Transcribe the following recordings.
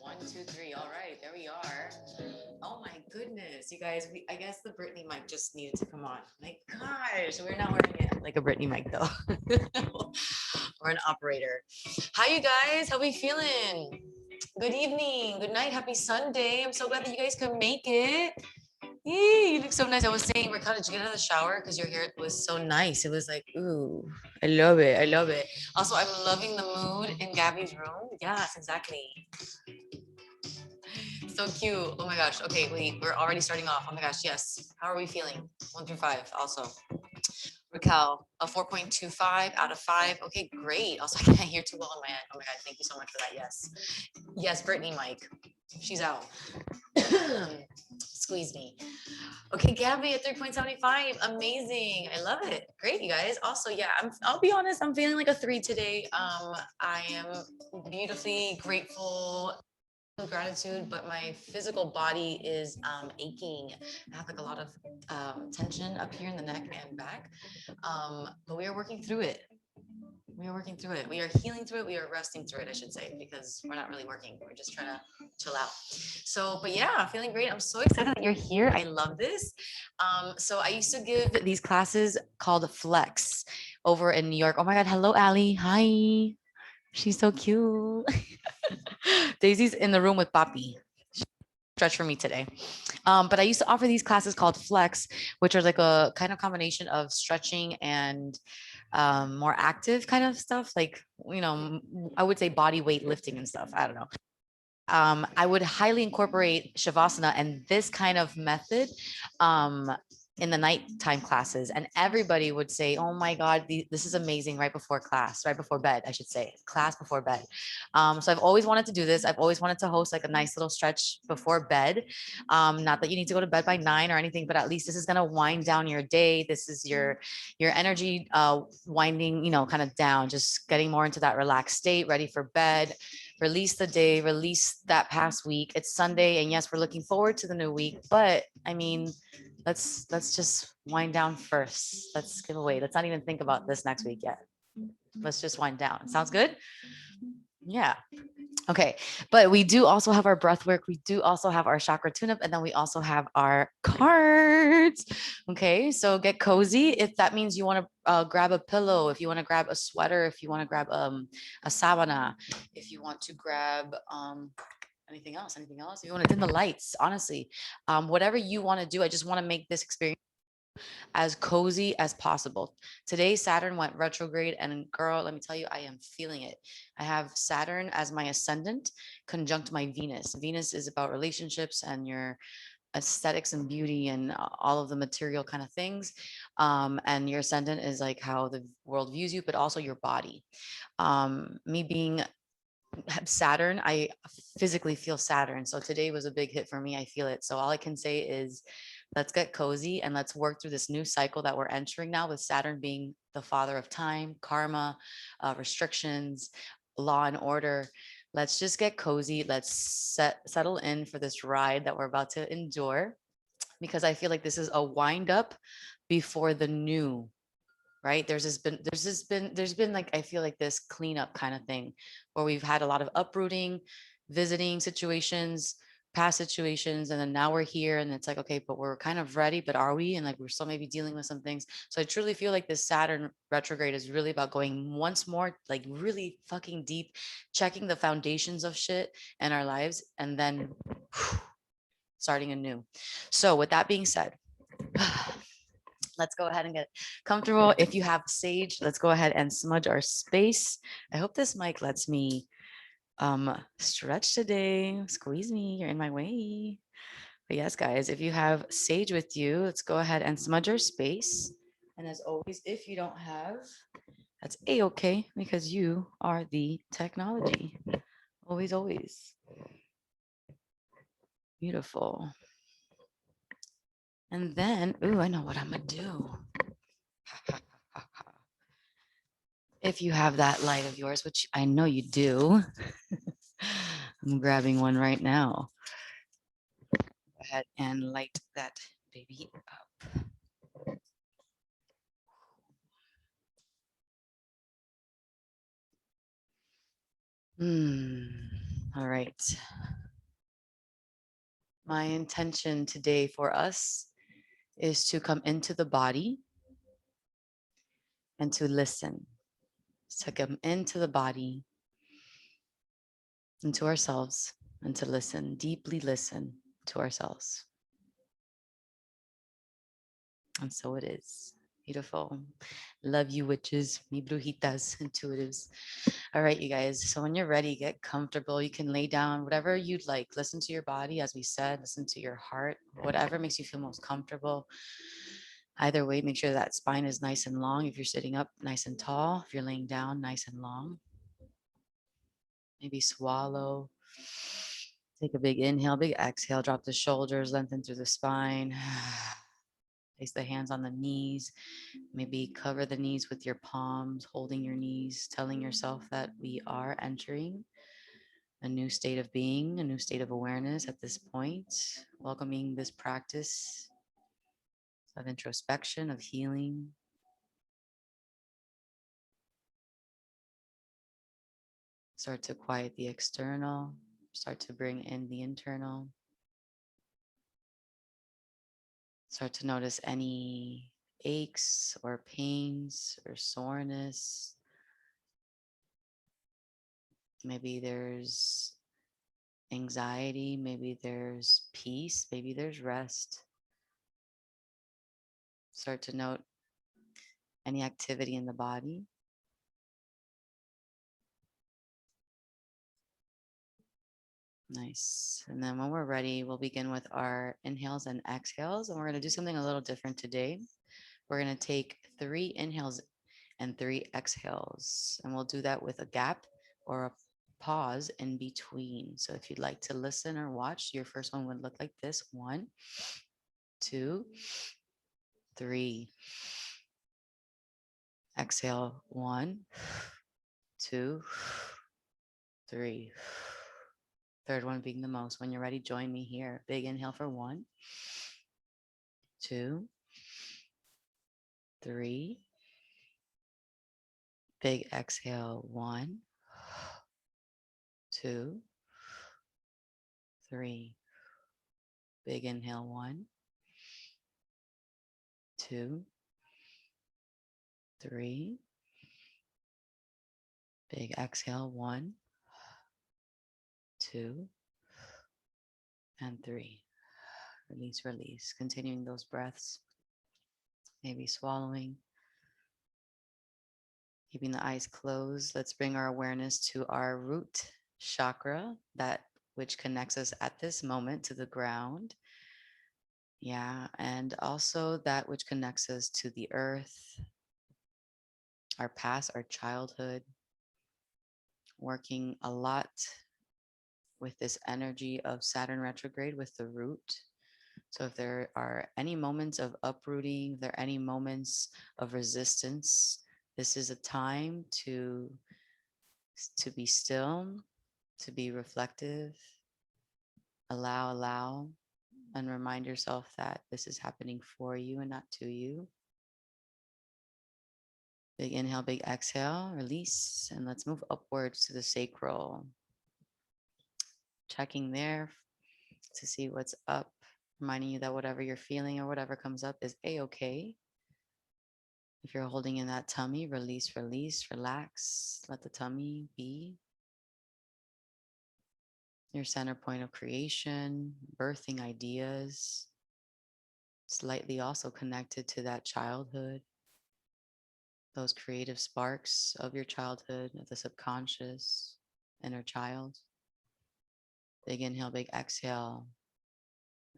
1, 2, 3. All right, there we are. Oh my goodness, you guys. I guess the Brittany mic just needed to come on. My gosh, we're not wearing it like a Brittany mic though. Or an operator. Hi, you guys. How we feeling? Good evening. Good night. Happy Sunday. I'm so glad that you guys could make it. Yay, you look so nice. I was saying, Ricardo, did you get out of the shower? Because your hair was so nice. It was like, ooh, I love it. I love it. Also, I'm loving the mood in Gabby's room. Yes, exactly. So cute. Oh my gosh. Okay, wait, we're already starting off. Oh my gosh, yes. How are we feeling? 1 through 5 also. Raquel, a 4.25 out of 5. Okay, great. Also, I can't hear too well on my end. Oh my God, thank you so much for that. Yes. Yes, Brittany, Mike. She's out. Squeeze me. Okay, Gabby at 3.75. Amazing. I love it. Great, you guys. Also, yeah, I'll be honest, I'm feeling like a 3 today. I am beautifully grateful, gratitude, but my physical body is aching. I have like a lot of tension up here in the neck and back, but we are working through it. We are working through it. We are healing through it. We are resting through it, I should say, because we're not really working. We're just trying to chill out. So, but yeah, I'm feeling great. I'm so excited that you're here. I love this. So I used to give these classes called Flex over in New York. Oh my God. Hello, Allie. Hi. She's so cute. Daisy's in the room with Papi. Stretch for me today. But I used to offer these classes called Flex, which are like a kind of combination of stretching and more active kind of stuff. Like, you know, I would say body weight lifting and stuff. I don't know. I would highly incorporate Shavasana and this kind of method in the nighttime classes. And everybody would say, oh my God, this is amazing right before class, right before bed, I should say, class before bed. So I've always wanted to do this. I've always wanted to host like a nice little stretch before bed. Not that you need to go to bed by 9 or anything, but at least this is going to wind down your day. This is your energy winding, you know, kind of down, just getting more into that relaxed state, ready for bed. Release the day, release that past week. It's Sunday, and yes, we're looking forward to the new week. But I mean, let's just wind down first. Let's give away. Let's not even think about this next week yet. Let's just wind down. Sounds good? Yeah. Okay, but we do also have our breath work. We do also have our chakra tune-up, and then we also have our cards. Okay, so get cozy. If that means you want to grab a pillow, if you want to grab a sweater, if you want to grab a sabana, if you want to grab anything else, if you want to dim the lights, honestly, whatever you want to do. I just want to make this experience as cozy as possible. Today, Saturn went retrograde, and girl, let me tell you, I am feeling it. I have Saturn as my ascendant conjunct my Venus. Venus is about relationships and your aesthetics and beauty and all of the material kind of things. And your ascendant is like how the world views you, but also your body. Me being Saturn, I physically feel Saturn. So today was a big hit for me. I feel it. So all I can say is let's get cozy and let's work through this new cycle that we're entering now, with Saturn being the father of time, karma, restrictions, law and order. Let's just get cozy. Let's settle in for this ride that we're about to endure, because I feel like this is a wind up before the new. Right, there's been like, I feel like this cleanup kind of thing where we've had a lot of uprooting, visiting situations, past situations, and then now we're here and it's like, okay, but we're kind of ready, but are we? And like, we're still maybe dealing with some things. So I truly feel like this Saturn retrograde is really about going once more, like really fucking deep, checking the foundations of shit in our lives, and then starting anew. So with that being said, let's go ahead and get comfortable. If you have sage, let's go ahead and smudge our space. I hope this mic lets me stretch today. Squeeze me, you're in my way. But yes, guys, if you have sage with you, let's go ahead and smudge our space. And as always, if you don't have, that's a-okay, because you are the technology. Always, always. Beautiful. And then, ooh, I know what I'm gonna do. If you have that light of yours, which I know you do, I'm grabbing one right now. Go ahead and light that baby up. All right. My intention today for us is to come into the body and to listen. To come into the body, into ourselves, and to listen, deeply listen to ourselves. And so it is. Beautiful. Love you, witches, mi brujitas, intuitives. All right, you guys. So when you're ready, get comfortable. You can lay down, whatever you'd like. Listen to your body, as we said, listen to your heart, whatever makes you feel most comfortable. Either way, make sure that spine is nice and long. If you're sitting up, nice and tall. If you're laying down, nice and long. Maybe swallow. Take a big inhale, big exhale. Drop the shoulders, lengthen through the spine. Place the hands on the knees. Maybe cover the knees with your palms, holding your knees, telling yourself that we are entering a new state of being, a new state of awareness at this point, welcoming this practice of introspection, of healing. Start to quiet the external, start to bring in the internal. Start to notice any aches or pains or soreness. Maybe there's anxiety, maybe there's peace, maybe there's rest. Start to note any activity in the body. Nice. And then when we're ready, we'll begin with our inhales and exhales. And we're going to do something a little different today. We're going to take 3 inhales and 3 exhales. And we'll do that with a gap or a pause in between. So if you'd like to listen or watch, your first one would look like this. 1, 2, 3. Exhale. 1, 2, 3. Third one being the most. When you're ready, join me here. Big inhale for 1, 2, 3. Big exhale. 1, 2, 3. Big inhale. 1, 2, 3. Big exhale. 1, 2, and 3. Release, release. Continuing those breaths. Maybe swallowing. Keeping the eyes closed. Let's bring our awareness to our root chakra, that which connects us at this moment to the ground. Yeah, and also that which connects us to the earth, our past, our childhood. Working a lot with this energy of Saturn retrograde with the root. So if there are any moments of uprooting, if there are any moments of resistance, this is a time to be still, to be reflective, allow, and remind yourself that this is happening for you and not to you. Big inhale, big exhale, release, and let's move upwards to the sacral. Checking there to see what's up, reminding you that whatever you're feeling or whatever comes up is a-okay. If you're holding in that tummy, release, release, relax, let the tummy be. Your center point of creation, birthing ideas, slightly also connected to that childhood, those creative sparks of your childhood, of the subconscious, inner child. Big inhale, big exhale.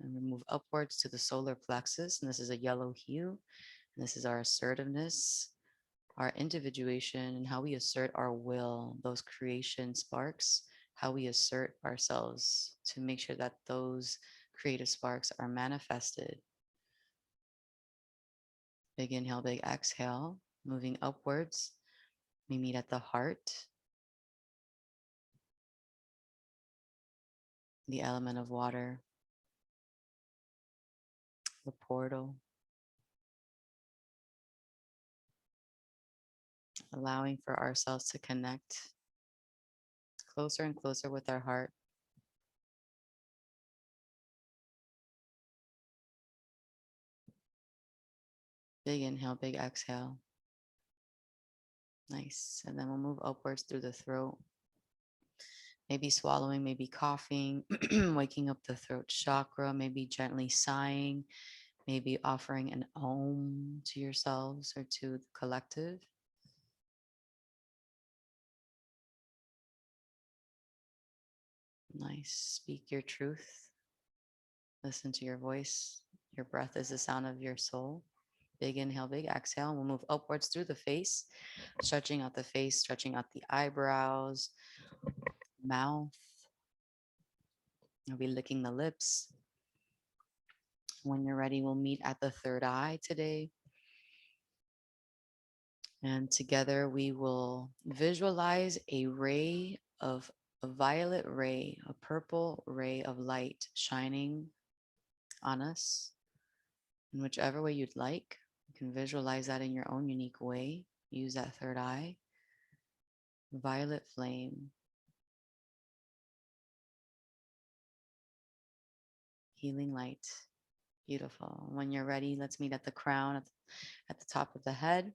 And we move upwards to the solar plexus. And this is a yellow hue. And this is our assertiveness, our individuation, and how we assert our will, those creation sparks, how we assert ourselves to make sure that those creative sparks are manifested. Big inhale, big exhale. Moving upwards, we meet at the heart, the element of water, the portal, allowing for ourselves to connect closer and closer with our heart. Big inhale, big exhale. Nice. And then we'll move upwards through the throat. Maybe swallowing, maybe coughing, waking up the throat chakra, maybe gently sighing, maybe offering an om to yourselves or to the collective. Nice. Speak your truth. Listen to your voice. Your breath is the sound of your soul. Big inhale, big exhale. We'll move upwards through the face, stretching out the face, stretching out the eyebrows, mouth. We'll be licking the lips. When you're ready, we'll meet at the third eye today. And together we will visualize a violet ray, a purple ray of light shining on us in whichever way you'd like. You can visualize that in your own unique way. Use that third eye. Violet flame. Healing light. Beautiful. When you're ready, let's meet at the crown at the top of the head.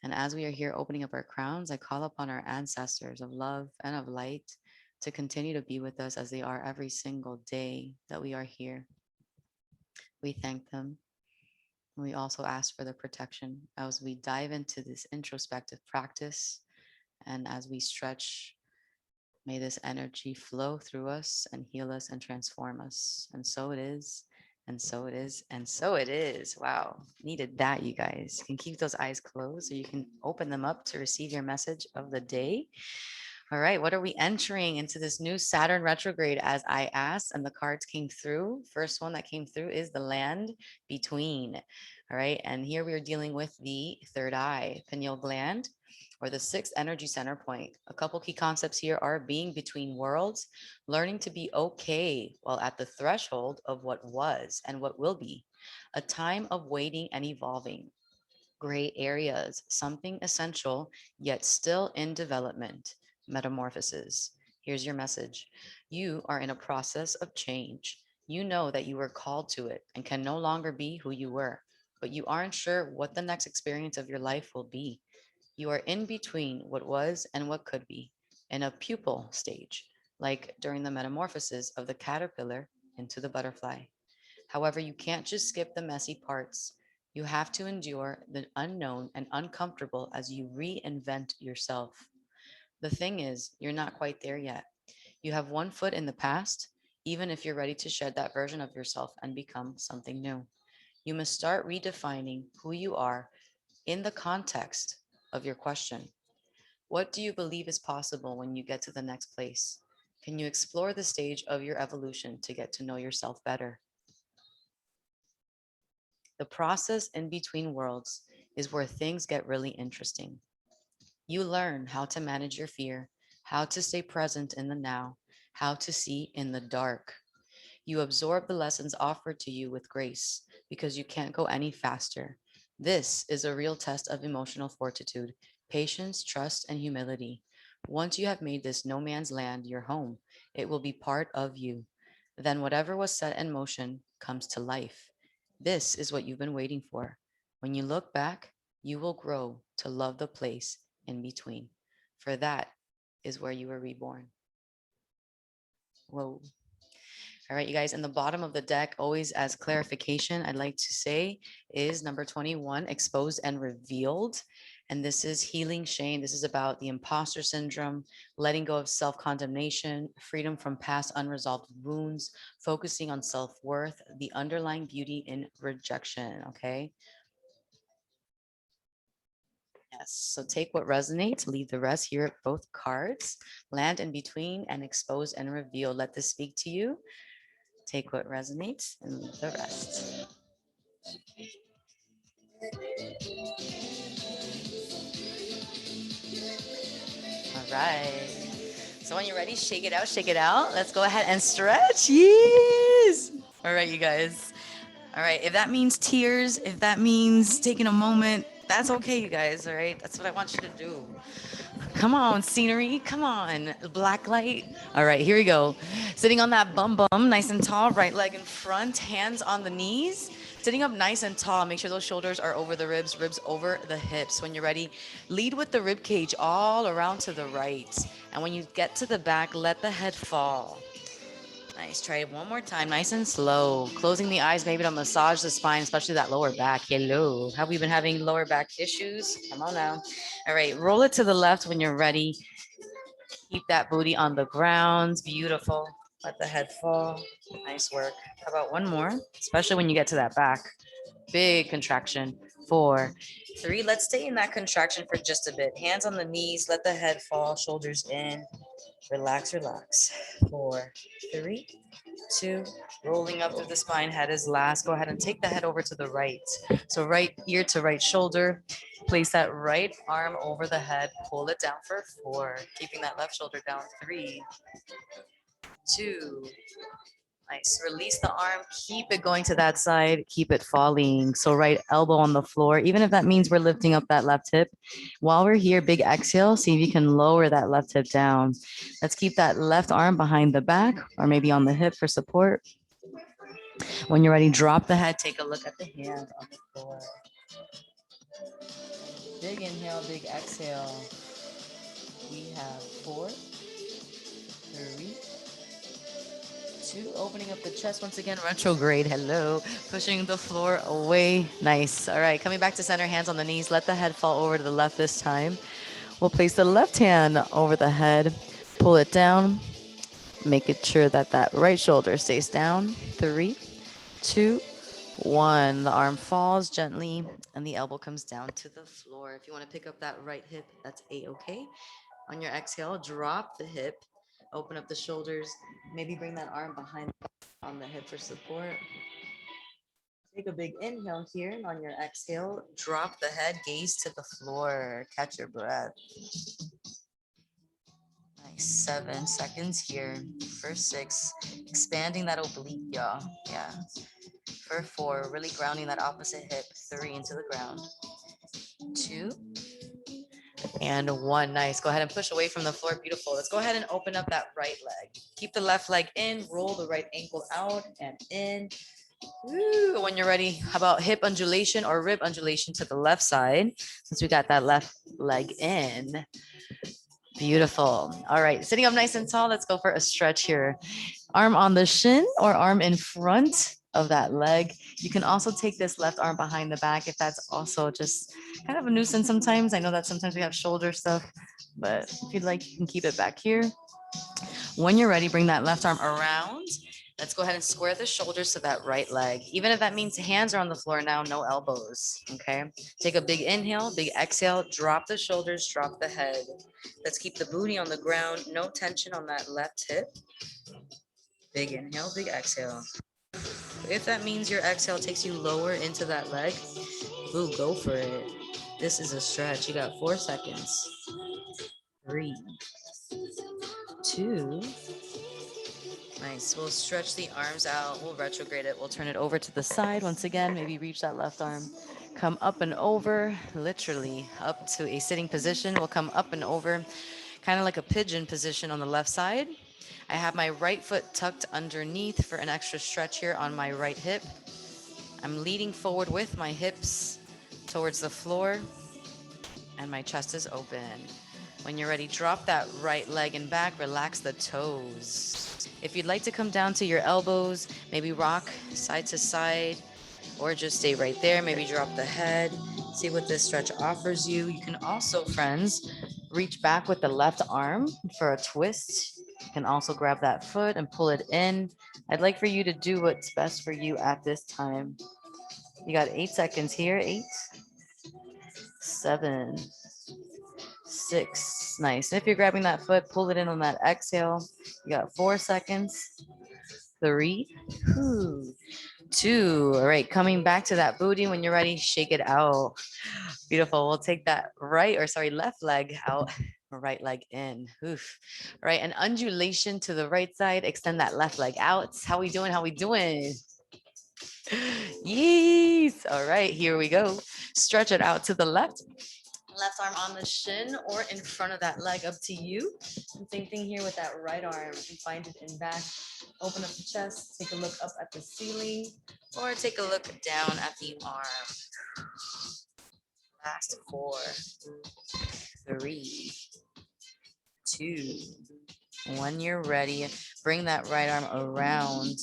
And as we are here opening up our crowns, I call upon our ancestors of love and of light to continue to be with us as they are every single day that we are here. We thank them. We also ask for the protection as we dive into this introspective practice. And as we stretch, may this energy flow through us and heal us and transform us. And so it is. And so it is. And so it is. Wow. Needed that, you guys. You can keep those eyes closed or you can open them up to receive your message of the day. All right. What are we entering into this new Saturn retrograde as I asked and the cards came through? First one that came through is the land between. All right. And here we are dealing with the third eye, pineal gland, or the sixth energy center point. A couple key concepts here are being between worlds, learning to be okay while at the threshold of what was and what will be, a time of waiting and evolving, gray areas, something essential yet still in development, metamorphosis. Here's your message. You are in a process of change. You know that you were called to it and can no longer be who you were, but you aren't sure what the next experience of your life will be. You are in between what was and what could be, in a pupal stage, like during the metamorphosis of the caterpillar into the butterfly. However, you can't just skip the messy parts. You have to endure the unknown and uncomfortable as you reinvent yourself. The thing is, you're not quite there yet. You have one foot in the past, even if you're ready to shed that version of yourself and become something new. You must start redefining who you are in the context of your question. What do you believe is possible when you get to the next place? Can you explore the stage of your evolution to get to know yourself better? The process in between worlds is where things get really interesting. You learn how to manage your fear, how to stay present in the now, how to see in the dark. You absorb the lessons offered to you with grace because you can't go any faster. This is a real test of emotional fortitude, patience, trust, and humility. Once you have made this no man's land your home, it will be part of you. Then whatever was set in motion comes to life. This is what you've been waiting for. When you look back, you will grow to love the place in between, for that is where you were reborn. Whoa. All right, you guys, in the bottom of the deck, always as clarification, I'd like to say is number 21, exposed and revealed. And this is healing shame. This is about the imposter syndrome, letting go of self-condemnation, freedom from past unresolved wounds, focusing on self-worth, the underlying beauty in rejection, okay? Yes, so take what resonates, leave the rest. Here at both cards, land in between and expose and reveal. Let this speak to you. Take what resonates and leave the rest. All right. So when you're ready, shake it out, shake it out. Let's go ahead and stretch. Yes. All right, you guys. All right. If that means tears, if that means taking a moment, that's okay, you guys. All right. That's what I want you to do. Come on, scenery. Come on, black light. All right, here we go. Sitting on that bum bum, nice and tall, right leg in front, hands on the knees. Sitting up nice and tall. Make sure those shoulders are over the ribs, ribs over the hips. When you're ready, lead with the rib cage all around to the right. And when you get to the back, let the head fall. Nice. Try it one more time, nice and slow. Closing the eyes, maybe to massage the spine, especially that lower back. Hello. Have we been having lower back issues? Come on now. All right. Roll it to the left when you're ready. Keep that booty on the ground. Beautiful. Let the head fall. Nice work. How about one more? Especially when you get to that back. Big contraction. 4, 3. Let's stay in that contraction for just a bit. Hands on the knees. Let the head fall. Shoulders in. Relax, relax. 4, 3, 2. Rolling up through the spine. Head is last. Go ahead and take the head over to the right. So right ear to right shoulder. Place that right arm over the head. Pull it down for 4. Keeping that left shoulder down. 3, 2. Nice. Release the arm. Keep it going to that side. Keep it falling. So right elbow on the floor, even if that means we're lifting up that left hip. While we're here, big exhale. See if you can lower that left hip down. Let's keep that left arm behind the back or maybe on the hip for support. When you're ready, drop the head. Take a look at the hand on the floor. Big inhale, big exhale. We have 4, 3, 2. Opening up the chest once again, retrograde. Hello. Pushing the floor away. Nice. All right. Coming back to center, hands on the knees. Let the head fall over to the left this time. We'll place the left hand over the head. Pull it down. Make it sure that that right shoulder stays down. 3, 2, 1. The arm falls gently and the elbow comes down to the floor. If you want to pick up that right hip, that's A-okay. On your exhale, drop the hip. Open up the shoulders. Maybe bring that arm behind on the hip for support. Take a big inhale here. And on your exhale, drop the head, gaze to the floor. Catch your breath. Nice. 7 seconds here. For 6, expanding that oblique, y'all. Yeah. For 4, really grounding that opposite hip. 3, into the ground. 2, and 1. Nice. Go ahead and push away from the floor. Beautiful. Let's go ahead and open up that right leg. Keep the left leg in. Roll the right ankle out and in. Woo. When you're ready, how about hip undulation or rib undulation to the left side? Since we got that left leg in. Beautiful. All right. Sitting up nice and tall. Let's go for a stretch here. Arm on the shin or arm in front of that leg. You can also take this left arm behind the back if that's also just kind of a nuisance sometimes. I know that sometimes we have shoulder stuff, but if you'd like, you can keep it back here. When you're ready, bring that left arm around. Let's go ahead and square the shoulders to that right leg. Even if that means hands are on the floor now, no elbows, okay? Take a big inhale, big exhale, drop the shoulders, drop the head. Let's keep the booty on the ground, no tension on that left hip. Big inhale, big exhale. If that means your exhale takes you lower into that leg, ooh, go for it. This is a stretch. You got 4 seconds. 3, 2. Nice. We'll stretch the arms out. We'll retrograde it. We'll turn it over to the side once again. Maybe reach that left arm. Come up and over, literally up to a sitting position. We'll come up and over, kind of like a pigeon position on the left side. I have my right foot tucked underneath for an extra stretch here on my right hip. I'm leaning forward with my hips towards the floor and my chest is open. When you're ready, drop that right leg and back, relax the toes. If you'd like to come down to your elbows, maybe rock side to side, or just stay right there, maybe drop the head. See what this stretch offers you. You can also, friends, reach back with the left arm for a twist. You can also grab that foot and pull it in. I'd like for you to do what's best for you at this time. You got 8 seconds here. 8, 7, 6. Nice. If you're grabbing that foot, pull it in on that exhale. You got 4 seconds. 3, 2. All right, coming back to that booty. When you're ready, shake it out. Beautiful. We'll take that left leg out, right leg in. Oof. All right, an undulation to the right side. Extend that left leg out. How we doing? How we doing? Yes. All right, here we go. Stretch it out to the left. Left arm on the shin or in front of that leg, up to you. And same thing here with that right arm. You find it in back. Open up the chest, take a look up at the ceiling, or take a look down at the arm. Last 4, 3, 2, 1. You're ready. Bring that right arm around,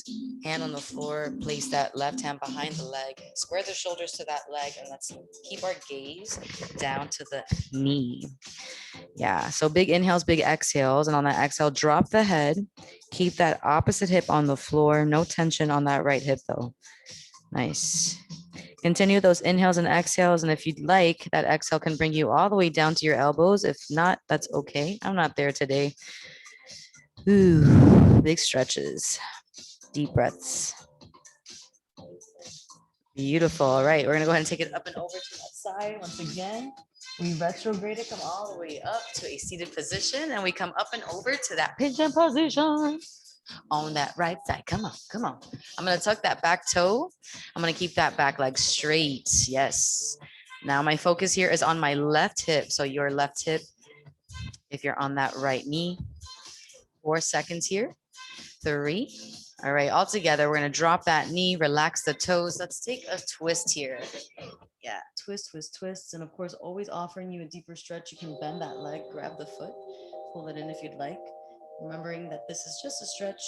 hand on the floor, place that left hand behind the leg, square the shoulders to that leg, and let's keep our gaze down to the knee. Yeah, so big inhales, big exhales, and on that exhale, drop the head. Keep that opposite hip on the floor. No tension on that right hip though. Nice. Continue those inhales and exhales, and if you'd like, that exhale can bring you all the way down to your elbows. If not, that's okay. I'm not there today. Ooh, big stretches, deep breaths. Beautiful. All right, we're gonna go ahead and take it up and over to that side once again. We retrograde, come all the way up to a seated position, and we come up and over to that pigeon position on that right side. Come on, come on. I'm gonna tuck that back toe. I'm gonna keep that back leg straight. Yes. Now my focus here is on my left hip. So your left hip, if you're on that right knee. 4 seconds here. 3. All right, all together, we're gonna drop that knee, relax the toes. Let's take a twist here. Yeah, twist, twist, twist. And of course, always offering you a deeper stretch. You can bend that leg, grab the foot, pull it in if you'd like. Remembering that this is just a stretch,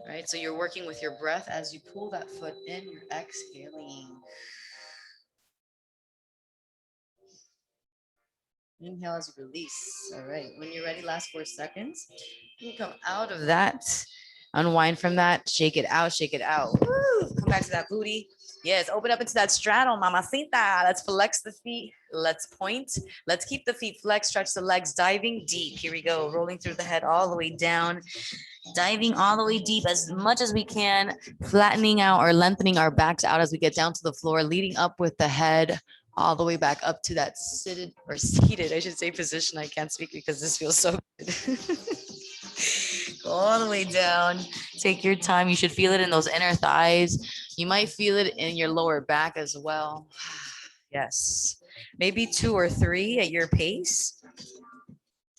right? So you're working with your breath as you pull that foot in, you're exhaling. Inhale as you release. All right, when you're ready, last 4 seconds. You come out of that, unwind from that, shake it out, shake it out. Woo! Come back to that booty. Yes, open up into that straddle, mamacita. Let's flex the feet. Let's point. Let's keep the feet flexed, stretch the legs, diving deep. Here we go, rolling through the head all the way down, diving all the way deep as much as we can, flattening out or lengthening our backs out as we get down to the floor, leading up with the head all the way back up to that seated, I should say, position. I can't speak because this feels so good. Go all the way down. Take your time. You should feel it in those inner thighs. You might feel it in your lower back as well. Yes. Maybe 2 or 3 at your pace.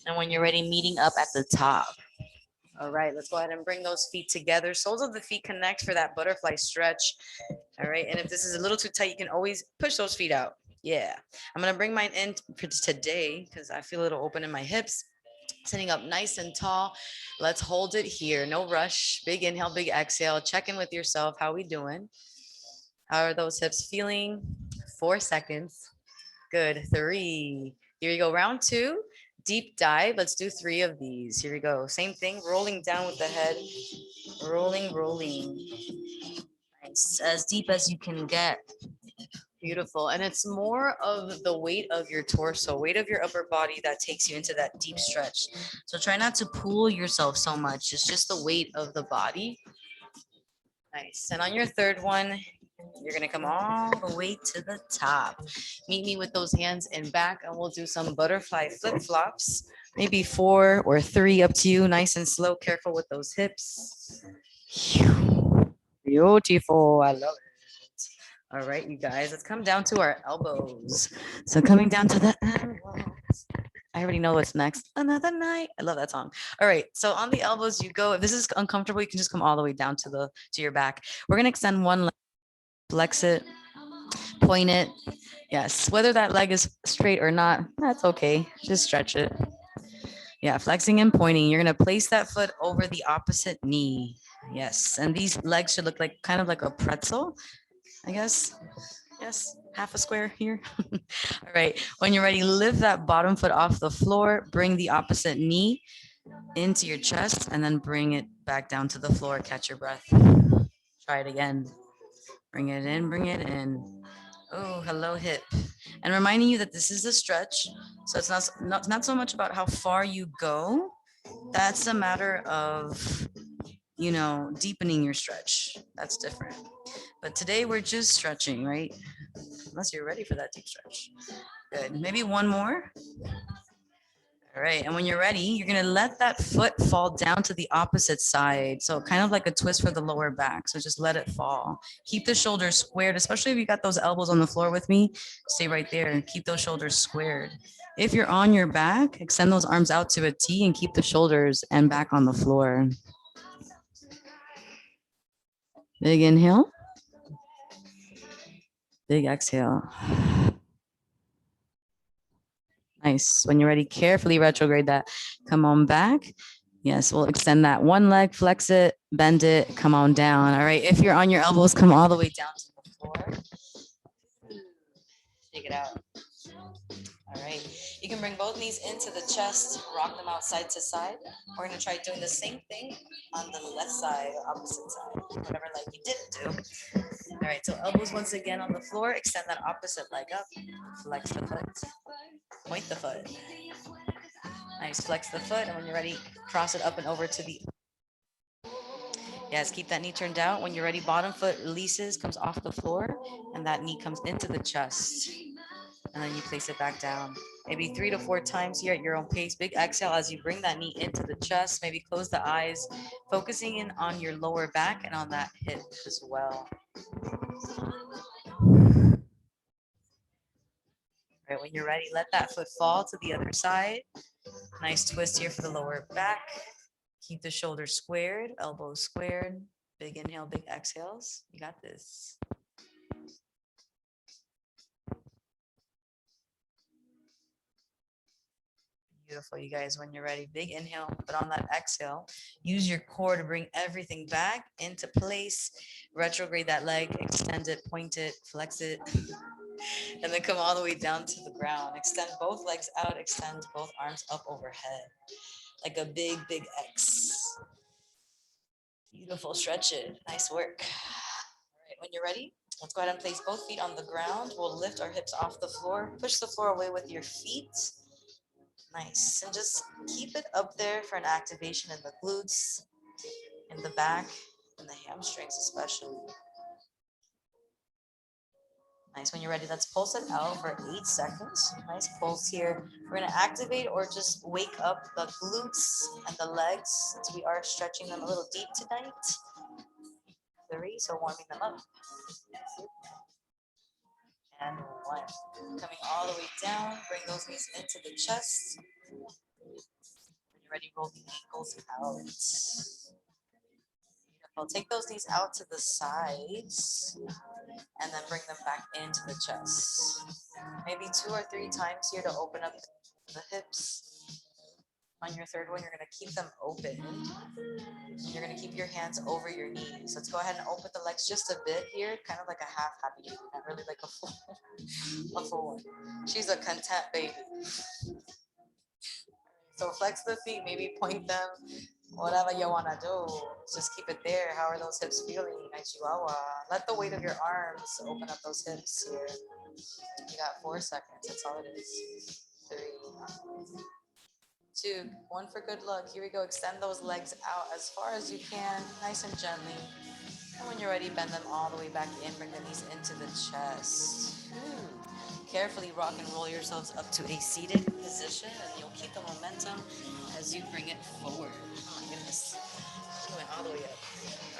And when you're ready, meeting up at the top. All right, let's go ahead and bring those feet together. Soles of the feet connect for that butterfly stretch. All right, and if this is a little too tight, you can always push those feet out. Yeah, I'm gonna bring mine in for today because I feel a little open in my hips. Sitting up nice and tall. Let's hold it here. No rush. Big inhale, big exhale. Check in with yourself. How we doing? How are those hips feeling? 4 seconds. Good. 3. Here you go. Round 2. Deep dive. Let's do 3 of these. Here we go. Same thing. Rolling down with the head. Rolling, rolling. Nice. As deep as you can get. Beautiful. And it's more of the weight of your torso, weight of your upper body that takes you into that deep stretch. So try not to pull yourself so much. It's just the weight of the body. Nice. And on your third one, you're going to come all the way to the top. Meet me with those hands in back, and we'll do some butterfly flip-flops. Maybe 4 or 3, up to you. Nice and slow. Careful with those hips. Beautiful. I love it. All right, you guys, let's come down to our elbows. So coming down to the elbows. I already know what's next. Another night. I love that song. All right, so on the elbows you go. If this is uncomfortable, you can just come all the way down to your back. We're gonna extend one leg, flex it, point it. Yes, whether that leg is straight or not, that's okay. Just stretch it. Yeah, flexing and pointing. You're gonna place that foot over the opposite knee. Yes, and these legs should look like kind of like a pretzel, I guess. Yes, half a square here. All right, when you're ready, lift that bottom foot off the floor, bring the opposite knee into your chest, and then bring it back down to the floor. Catch your breath. Try it again. Bring it in, bring it in. Oh, hello, hip. And reminding you that this is a stretch. So it's not so much about how far you go. That's a matter of, deepening your stretch. That's different. But today we're just stretching, right? Unless you're ready for that deep stretch. Good. Maybe one more. All right, and when you're ready, you're gonna let that foot fall down to the opposite side. So kind of like a twist for the lower back. So just let it fall. Keep the shoulders squared, especially if you got those elbows on the floor with me. Stay right there. Keep those shoulders squared. If you're on your back, extend those arms out to a T and keep the shoulders and back on the floor. Big inhale. Big exhale. Nice. When you're ready, carefully retrograde that. Come on back. Yes, we'll extend that one leg, flex it, bend it, come on down. All right. If you're on your elbows, come all the way down to the floor. Shake it out. All right. You can bring both knees into the chest, rock them out side to side. We're going to try doing the same thing on the left side, opposite side, whatever leg you didn't do. All right. So elbows once again on the floor. Extend that opposite leg up. Flex the foot. Point the foot. Nice. Flex the foot. And when you're ready, cross it up and over to the. Yes, keep that knee turned out. When you're ready, bottom foot releases, comes off the floor, and that knee comes into the chest. And then you place it back down. Maybe 3 to 4 times here at your own pace. Big exhale as you bring that knee into the chest. Maybe close the eyes, focusing in on your lower back and on that hip as well. All right, when you're ready, let that foot fall to the other side. Nice twist here for the lower back. Keep the shoulders squared, elbows squared. Big inhale, big exhales. You got this. Beautiful, you guys. When you're ready, big inhale, but on that exhale, use your core to bring everything back into place. Retrograde that leg, extend it, point it, flex it, and then come all the way down to the ground. Extend both legs out, extend both arms up overhead, like a big, big X. Beautiful, stretch it. Nice work. All right, when you're ready, let's go ahead and place both feet on the ground. We'll lift our hips off the floor, push the floor away with your feet. Nice. And just keep it up there for an activation in the glutes, in the back, and the hamstrings especially. Nice. When you're ready, let's pulse it out for 8 seconds. Nice pulse here. We're going to activate or just wake up the glutes and the legs, since we are stretching them a little deep tonight. 3, so warming them up. And 1. Coming all the way down, bring those knees into the chest. When you're ready, roll the ankles out. Beautiful. Take those knees out to the sides and then bring them back into the chest. Maybe 2 or 3 times here to open up the hips. On your third one, you're going to keep them open. You're going to keep your hands over your knees. Let's go ahead and open the legs just a bit here, kind of like a half happy, not really like a full one. She's a content baby. So flex the feet, maybe point them, whatever you want to do. Just keep it there. How are those hips feeling? Nice chihuahua. Let the weight of your arms open up those hips here. You got 4 seconds. That's all it is. 3, 2, 1 for good luck. Here we go. Extend those legs out as far as you can, nice and gently. And when you're ready, bend them all the way back in. Bring the knees into the chest. Carefully rock and roll yourselves up to a seated position, and you'll keep the momentum as you bring it forward. Oh my goodness. She went all the way up.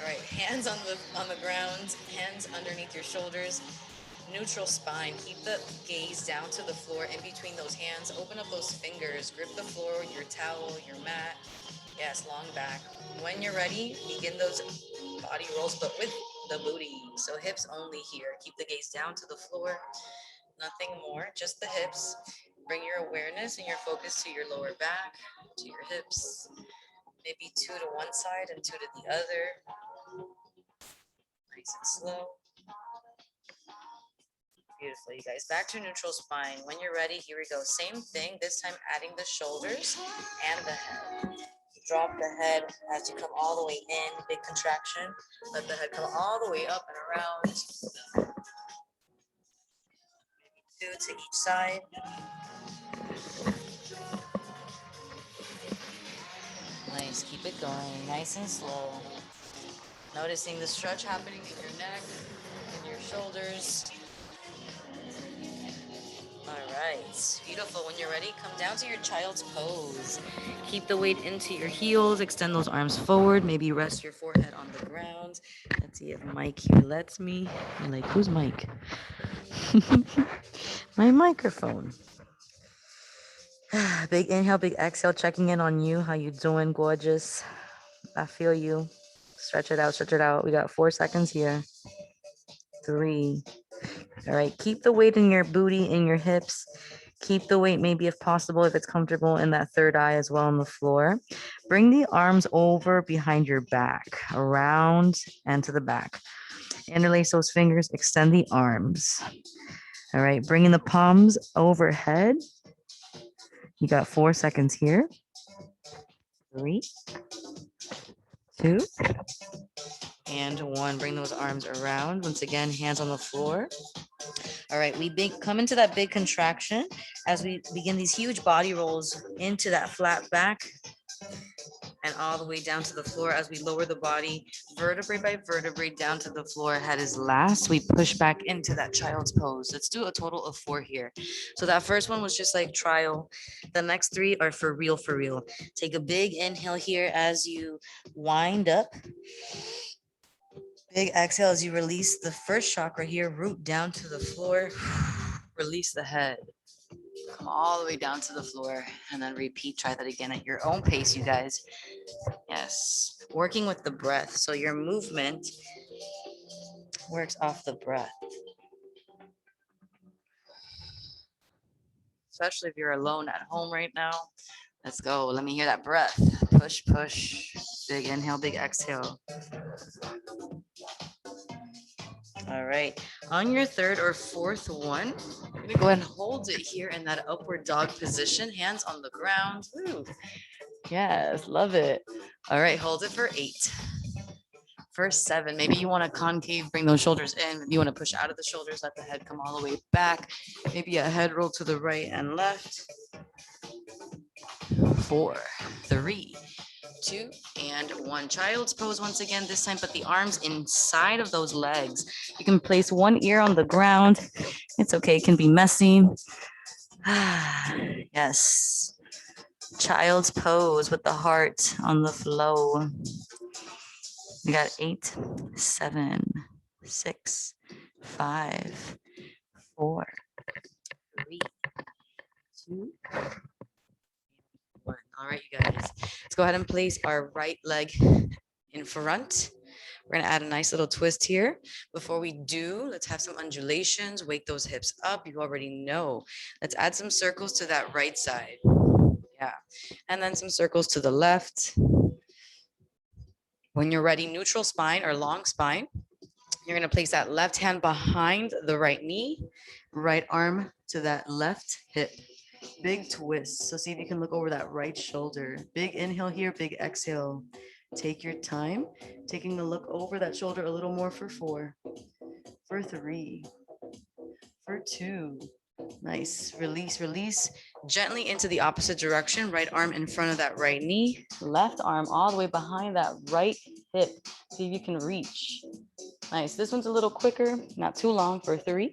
All right, hands on the ground, hands underneath your shoulders. Neutral spine. Keep the gaze down to the floor in between those hands. Open up those fingers. Grip the floor, your towel, your mat. Yes, long back. When you're ready, begin those body rolls, but with the booty. So hips only here. Keep the gaze down to the floor. Nothing more, just the hips. Bring your awareness and your focus to your lower back, to your hips. Maybe 2 to one side and 2 to the other. Nice and slow. Beautiful, you guys. Back to neutral spine. When you're ready, here we go. Same thing, this time adding the shoulders and the head. Drop the head as you come all the way in, big contraction. Let the head come all the way up and around. Maybe 2 to each side. Nice, keep it going, nice and slow. Noticing the stretch happening in your neck, in your shoulders. All right. Beautiful. When you're ready, come down to your child's pose. Keep the weight into your heels. Extend those arms forward. Maybe rest your forehead on the ground. Let's see if Mike here lets me. You're like, who's Mike? My microphone. Big inhale, big exhale. Checking in on you. How you doing, gorgeous? I feel you. Stretch it out, stretch it out. We got 4 seconds here. 3. All right. Keep the weight in your booty, in your hips. Keep the weight, maybe if possible, if it's comfortable, in that third eye as well on the floor. Bring the arms over behind your back, around and to the back. Interlace those fingers, extend the arms. All right. Bringing the palms overhead. You got 4 seconds here. 3, 2, and 1. Bring those arms around. Once again, hands on the floor. All right, we come into that big contraction as we begin these huge body rolls into that flat back and all the way down to the floor as we lower the body vertebrae by vertebrae down to the floor. Head is last. We push back into that child's pose. Let's do a total of 4 here. So that first one was just like trial. The next 3 are for real, for real. Take a big inhale here as you wind up. Big exhale as you release the first chakra here, root down to the floor. Release the head. Come all the way down to the floor and then repeat. Try that again at your own pace, you guys. Yes. Working with the breath. So your movement works off the breath. Especially if you're alone at home right now. Let's go. Let me hear that breath. Push, push. Big inhale, big exhale. All right. On your third or fourth one, you're gonna go ahead and hold it here in that upward dog position. Hands on the ground. Woo. Yes, love it. All right, hold it for 8. For 7, maybe you want to concave, bring those shoulders in. You want to push out of the shoulders, let the head come all the way back. Maybe a head roll to the right and left. 4, 3, 2, and 1. Child's pose once again, this time put the arms inside of those legs. You can place one ear on the ground. It's okay, it can be messy. Yes. Child's pose with the heart on the flow. We got 8, 7, 6, 5, 4, 3, 2, 1. All right, you guys. Let's go ahead and place our right leg in front. We're going to add a nice little twist here. Before we do, let's have some undulations. Wake those hips up. You already know. Let's add some circles to that right side. Yeah. And then some circles to the left. When you're ready, neutral spine or long spine. You're going to place that left hand behind the right knee, right arm to that left hip. Big twist. So see if you can look over that right shoulder. Big inhale here, big exhale. Take your time, taking a look over that shoulder a little more for 4, for 3, for 2. Nice. Release, release. Gently into the opposite direction. Right arm in front of that right knee. Left arm all the way behind that right hip. See if you can reach. Nice. This one's a little quicker, not too long. For 3.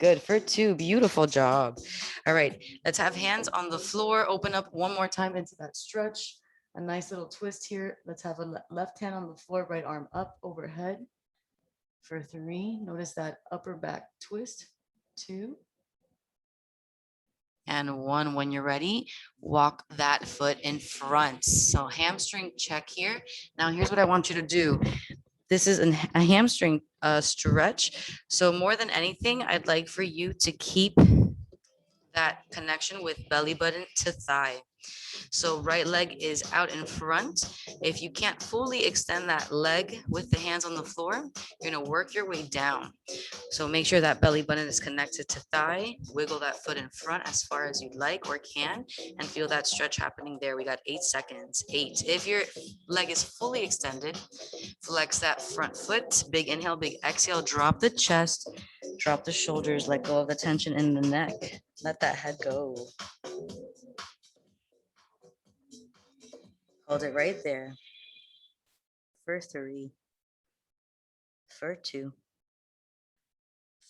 Good. For 2. Beautiful job. All right. Let's have hands on the floor. Open up one more time into that stretch. A nice little twist here. Let's have a left hand on the floor, right arm up overhead. For 3. Notice that upper back twist. 2. And 1. When you're ready, walk that foot in front. So hamstring check here. Now here's what I want you to do. This is a hamstring stretch. So more than anything, I'd like for you to keep that connection with belly button to thigh. So right leg is out in front. If you can't fully extend that leg with the hands on the floor, you're gonna work your way down. So make sure that belly button is connected to thigh. Wiggle that foot in front as far as you'd like or can, and feel that stretch happening there. We got 8 seconds. 8. If your leg is fully extended, flex that front foot. Big inhale, big exhale. Drop the chest, drop the shoulders, let go of the tension in the neck. Let that head go. Hold it right there. For 3, for 2,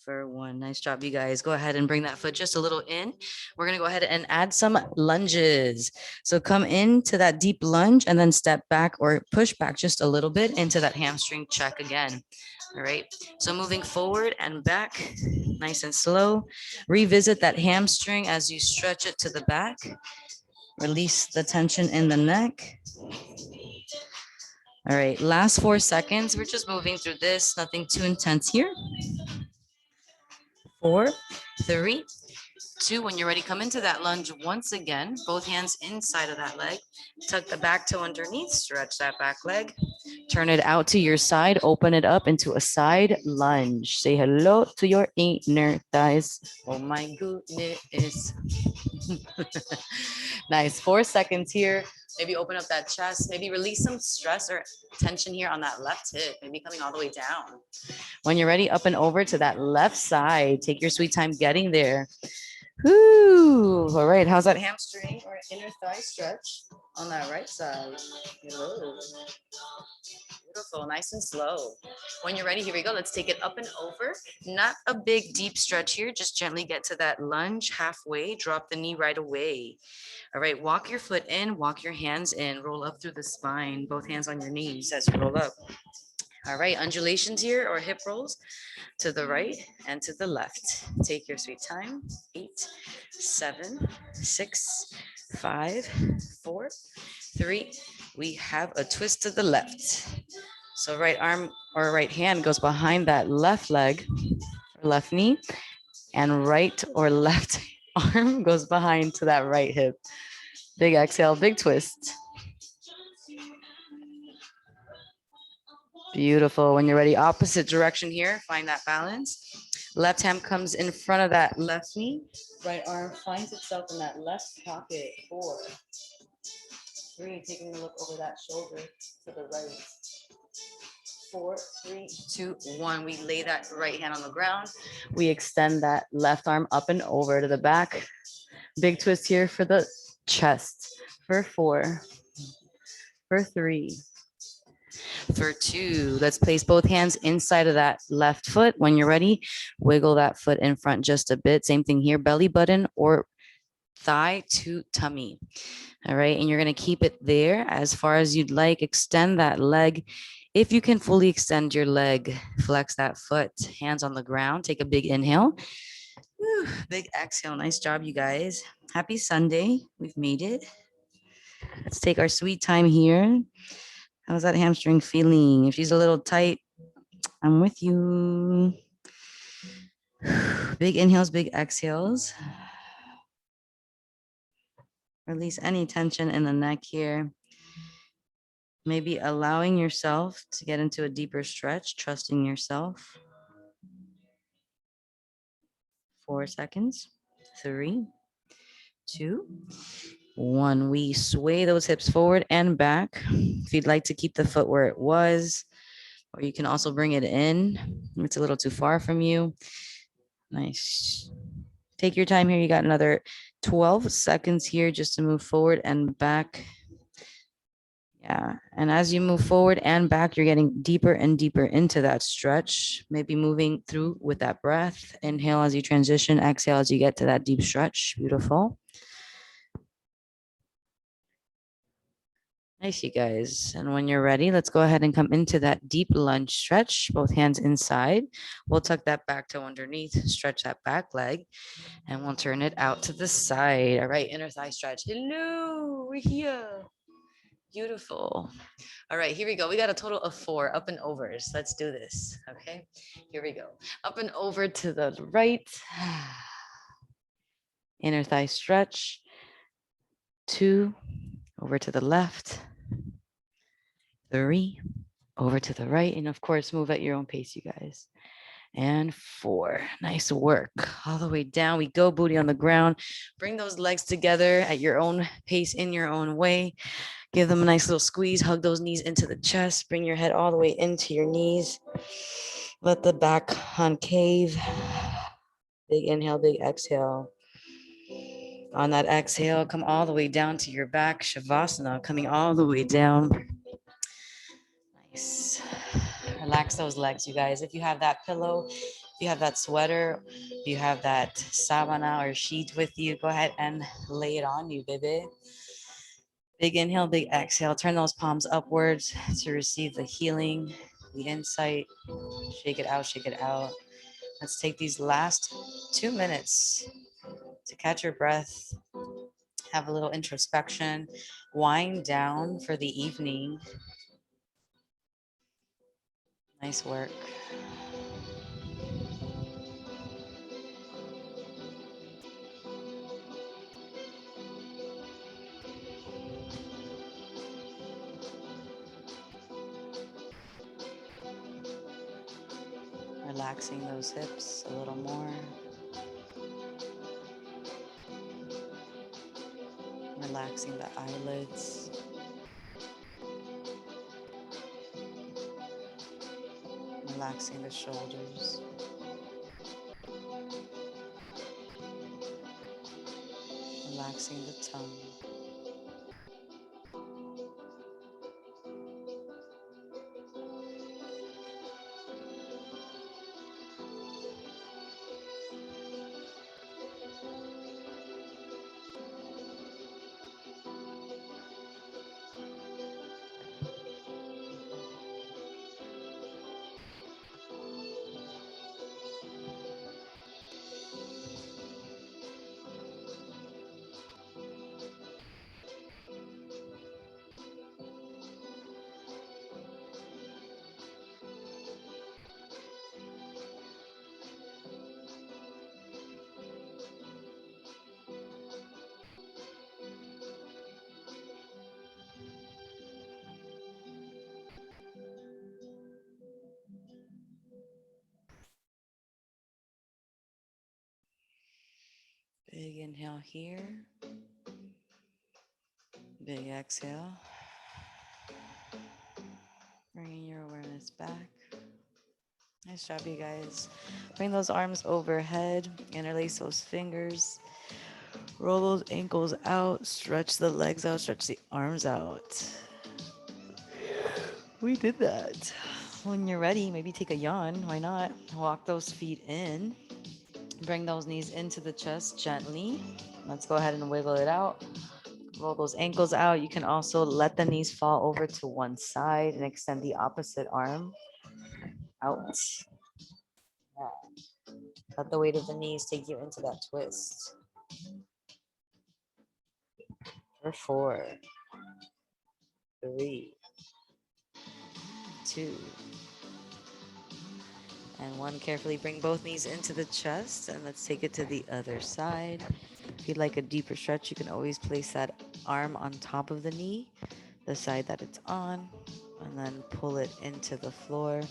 for 1. Nice job, you guys. Go ahead and bring that foot just a little in. We're going to go ahead and add some lunges. So come into that deep lunge and then step back or push back just a little bit into that hamstring check again. All right. So moving forward and back, nice and slow. Revisit that hamstring as you stretch it to the back. Release the tension in the neck. All right, last 4 seconds. We're just moving through this, nothing too intense here. 4, 3, 2. When you're ready, come into that lunge once again. Both hands inside of that leg. Tuck the back toe underneath, stretch that back leg. Turn it out to your side, open it up into a side lunge. Say hello to your inner thighs. Oh my goodness. Nice. 4 seconds here. Maybe open up that chest. Maybe release some stress or tension here on that left hip. Maybe coming all the way down. When you're ready, up and over to that left side. Take your sweet time getting there. Whoo. All right. How's that hamstring or inner thigh stretch on that right side? Hello. Beautiful, nice and slow. When you're ready, here we go. Let's take it up and over. Not a big deep stretch here. Just gently get to that lunge halfway. Drop the knee right away. All right, walk your foot in, walk your hands in, roll up through the spine, both hands on your knees as you roll up. All right, undulations here or hip rolls to the right and to the left. Take your sweet time. 8, 7, 6, 5, 4, 3. We have a twist to the left. So right arm or right hand goes behind that left leg or left knee, and right or left arm goes behind to that right hip. Big exhale, big twist. Beautiful. When you're ready, opposite direction here, find that balance. Left hand comes in front of that left knee. Right arm finds itself in that left pocket. 4, 3, taking a look over that shoulder to the right. 4, 3, 2, 1. We lay that right hand on the ground. We extend that left arm up and over to the back. Big twist here for the chest. For 4, for 3, for 2. Let's place both hands inside of that left foot. When you're ready, wiggle that foot in front just a bit. Same thing here, belly button or thigh to tummy. All right, and you're going to keep it there as far as you'd like. Extend that leg. If you can fully extend your leg, flex that foot, hands on the ground. Take a big inhale. Whew, big exhale. Nice job, you guys. Happy Sunday. We've made it. Let's take our sweet time here. How's that hamstring feeling? If she's a little tight, I'm with you. Big inhales, big exhales. Release any tension in the neck here. Maybe allowing yourself to get into a deeper stretch, trusting yourself. 4 seconds. 3, 2, 1. We sway those hips forward and back. If you'd like to keep the foot where it was, or you can also bring it in. It's a little too far from you. Nice. Take your time here. You got another 12 seconds here just to move forward and back. Yeah. And as you move forward and back, you're getting deeper and deeper into that stretch. Maybe moving through with that breath. Inhale as you transition. Exhale as you get to that deep stretch. Beautiful. Nice, you guys. And when you're ready, let's go ahead and come into that deep lunge stretch. Both hands inside. We'll tuck that back toe underneath, stretch that back leg, and we'll turn it out to the side. All right, inner thigh stretch. Hello, we're here. Beautiful. All right, here we go. We got a total of 4 up and overs. Let's do this. Okay, here we go. Up and over to the right. Inner thigh stretch. 2, over to the left. 3, over to the right. And of course, move at your own pace, you guys. And 4. Nice work. All the way down. We go, booty on the ground. Bring those legs together at your own pace, in your own way. Give them a nice little squeeze. Hug those knees into the chest. Bring your head all the way into your knees. Let the back concave. Big inhale, big exhale. On that exhale, come all the way down to your back. Shavasana, coming all the way down. Nice. Relax those legs, you guys. If you have that pillow, you have that sweater, if you have that sabana or sheet with you, go ahead and lay it on you, baby. Big inhale, big exhale. Turn those palms upwards to receive the healing, the insight. Shake it out, shake it out. Let's take these last 2 minutes to catch your breath, have a little introspection, wind down for the evening. Nice work. Relaxing those hips a little more. Relaxing the eyelids. Relaxing the shoulders. Relaxing the tongue. Big inhale here. Big exhale. Bringing your awareness back. Nice job, you guys. Bring those arms overhead. Interlace those fingers. Roll those ankles out. Stretch the legs out. Stretch the arms out. We did that. When you're ready, maybe take a yawn. Why not? Walk those feet in. Bring those knees into the chest gently. Let's go ahead and wiggle it out. Roll those ankles out. You can also let the knees fall over to one side and extend the opposite arm out. Yeah. Let the weight of the knees take you into that twist. For 4, 3, 2, and 1. Carefully bring both knees into the chest and let's take it to the other side. If you'd like a deeper stretch, you can always place that arm on top of the knee, the side that it's on, and then pull it into the floor.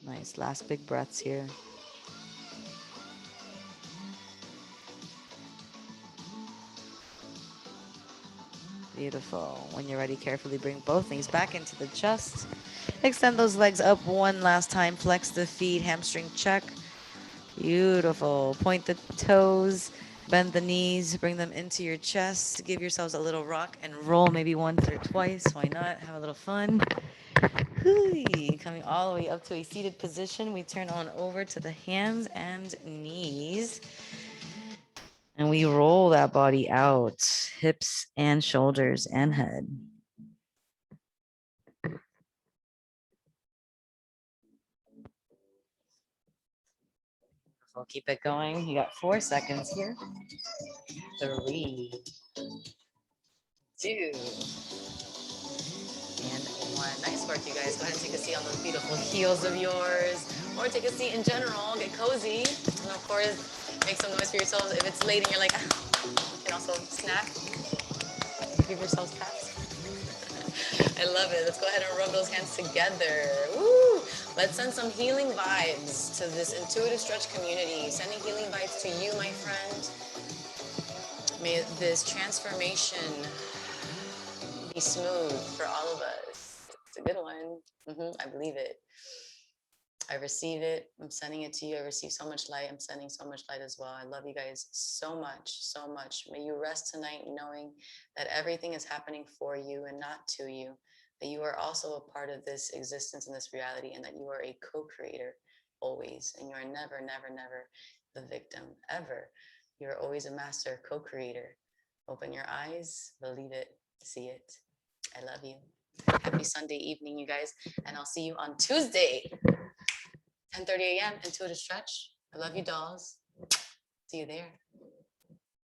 Nice. Last big breaths here. Beautiful. When you're ready, carefully bring both knees back into the chest. Extend those legs up one last time. Flex the feet, hamstring check. Beautiful. Point the toes, bend the knees, bring them into your chest. Give yourselves a little rock and roll, maybe once or twice. Why not? Have a little fun. Coming all the way up to a seated position, we turn on over to the hands and knees. And we roll that body out, hips and shoulders and head. We'll keep it going. You got 4 seconds here. 3, 2, and 1. Nice work, you guys. Go ahead and take a seat on those beautiful heels of yours, or take a seat in general. Get cozy, and of course, make some noise for yourselves. If it's late and you're like, you can also snack. Give yourselves taps. I love it. Let's go ahead and rub those hands together. Woo! Let's send some healing vibes to this intuitive stretch community. Sending healing vibes to you, my friend. May this transformation be smooth for all of us. It's a good one. I believe it. I receive it. I'm sending it to you. I receive so much light. I'm sending so much light as well. I love you guys so much, so much. May you rest tonight knowing that everything is happening for you and not to you. that you are also a part of this existence and this reality, and that you are a co-creator always, and you are never, never, never the victim, ever. You're always a master co-creator. Open your eyes, believe it, see it. I love you. Happy Sunday evening, you guys, and I'll see you on Tuesday, 10:30 a.m. Intuitive Stretch. I love you, dolls. See you there.